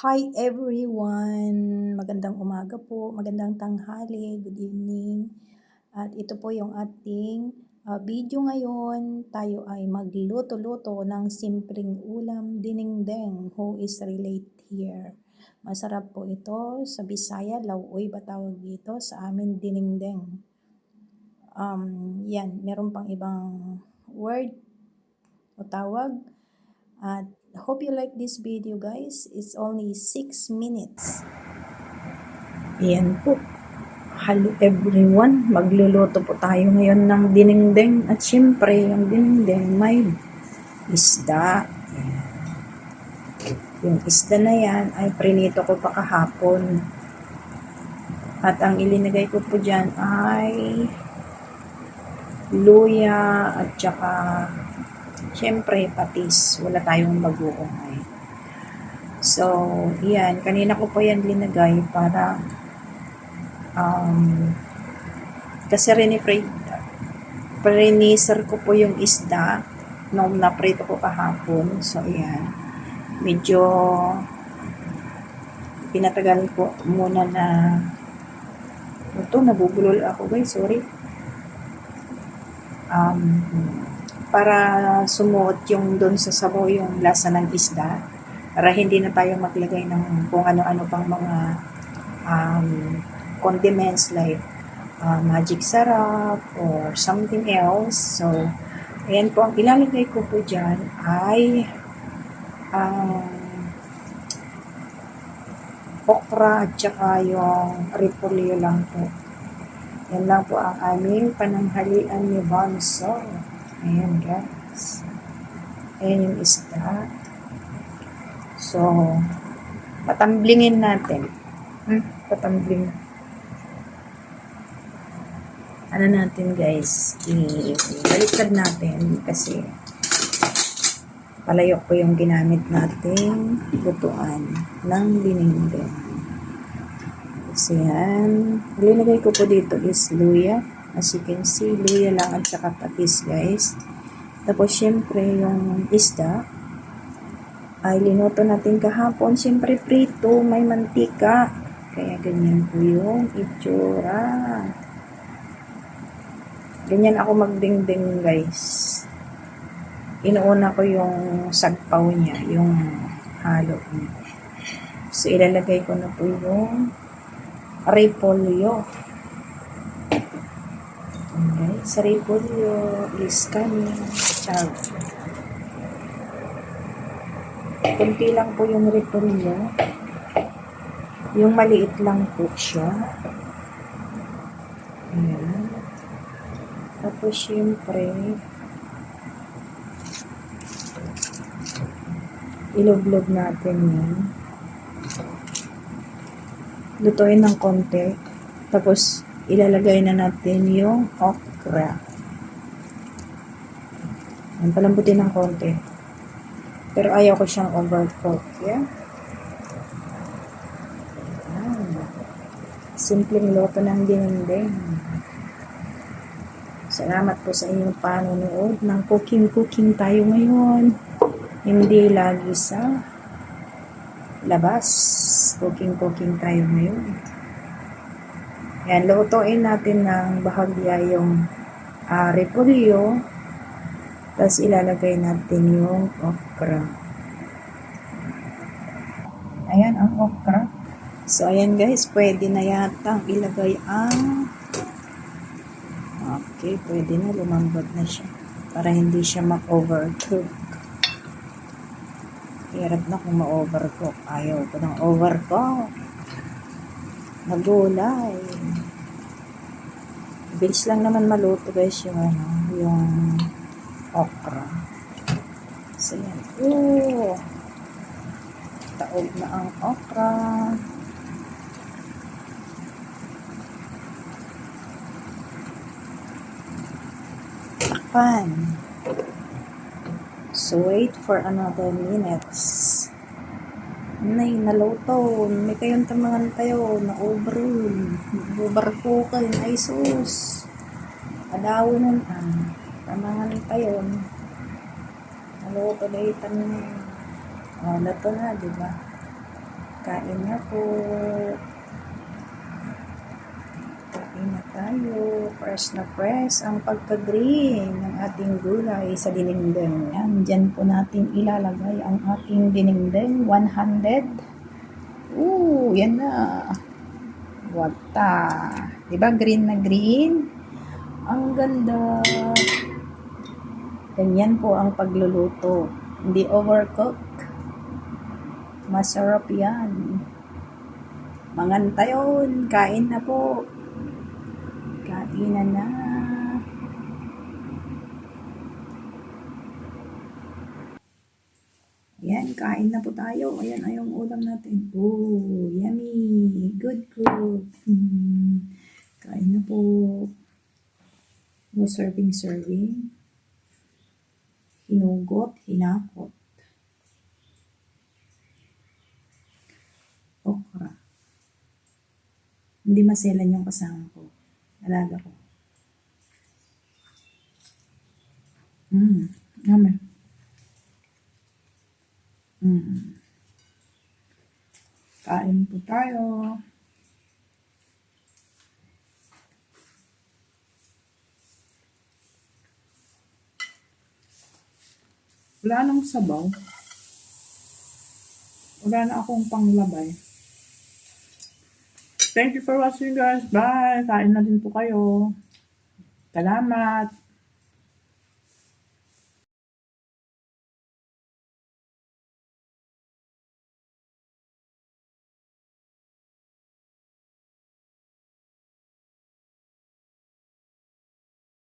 Hi everyone! Magandang umaga po, magandang tanghali, good evening. At ito po yung ating video ngayon. Tayo ay magluto-luto ng simpleng ulam, dinengdeng. Who is relate here? Masarap po ito sa Bisaya, lauoy ba tawag dito? Sa amin, dinengdeng. Yan, meron pang ibang word o tawag. At hope you like this video guys. It's only 6 minutes. Ayan po. Hello everyone. Magluluto po tayo ngayon ng dinengdeng. At syempre yung dinengdeng may isda. Ayan. Yung isda na yan ay prinito ko pa kahapon. At ang ilinagay ko po dyan ay luya at saka syempre patis. Wala tayong bagoong. So, yan. Kanina ko po yan linagay para kasi riniser ko po yung isda nung naprito ko kahapon. So, yan. Medyo pinatagal ko muna na ito, nabubulol ako guys. Sorry. Para sumuot yung doon sa sabaw yung lasa ng isda. Para hindi na tayo maglagay ng kung ano-ano pang mga condiments like magic sarap or something else. So, ayan po, ang ilalagay ko po dyan ay okra at saka yung repolyo lang po. Yan lang po ang aming pananghalian ni Bonso. Ayan guys. Ayan yung isda. So, patamblingin natin. Patambling. Ano natin guys, ibaliktad natin kasi palayok po yung ginamit nating lutuan ng dinengdeng. So yan, linagay ko po dito is luya. As you can see, luya lang at saka patis guys. Tapos syempre yung isda ay linuto natin kahapon. Syempre prito, may mantika. Kaya ganyan po yung itsura. Ganyan ako magdingding guys. Inuuna ko yung sagpaw niya, yung halo niya. So ilalagay ko na po yung repolyo. Okay, sa repolyo is kanin, chag. Kunti lang po yung repolyo. Yung maliit lang po siya. Ayan. Tapos syempre, ilog-log natin yan. Lutuin ng konti. Tapos, ilalagay na natin yung okra. Yan, palambutin ng konti. Pero ayaw ko siyang overcook. Yeah? Simpleng luto ng dinengdeng. Salamat po sa inyong panonood ng cooking tayo ngayon. Hindi lagi sa labas. Cooking tayo ngayon. Yan, lutuin natin ng bahagya yung repolyo. Tapos ilalagay natin yung okra. Ayan ang okra. So, ayan guys, pwede na yata ilagay ang okay, pwede na, lumambot na siya. Para hindi siya ma-overcook. Hirap na kung ma-overcook. Ayaw ko ng overcook. Nagulay. Bilis lang naman maluto guys yung okra. So, yan. Taog na ang okra. Takpan. So, wait for another minutes. Nay, naloto. May kayong tamangan kayo. Na-overrule. Overcookan. Ay, sus. Adawinan tamangan kayo. Naloto na itan. Lato na, diba? Kain na po. Kain na tayo. Fresh na fresh ang pagka-green ng ating gulay sa dinengdeng. Yan, dyan po natin ilalagay ang ating dinengdeng. 100. Yan na. Wata. Diba green na green? Ang ganda. Ganyan po ang pagluluto. Hindi overcook. Masarap yan. Mangantayon. Kain na po. Kainan na. Yan, kain na po tayo. Ayan, yung ulam natin. Yummy. Good cook. Kain na po. No serving. Hinugot, hinakot. Okra. Hindi maselan yung kasama ko. Alaga ko. Yummy. Kain po tayo. Wala nang sabaw. Wala na akong panglabay. Thank you for watching, guys. Bye! Kain na din po kayo. Salamat!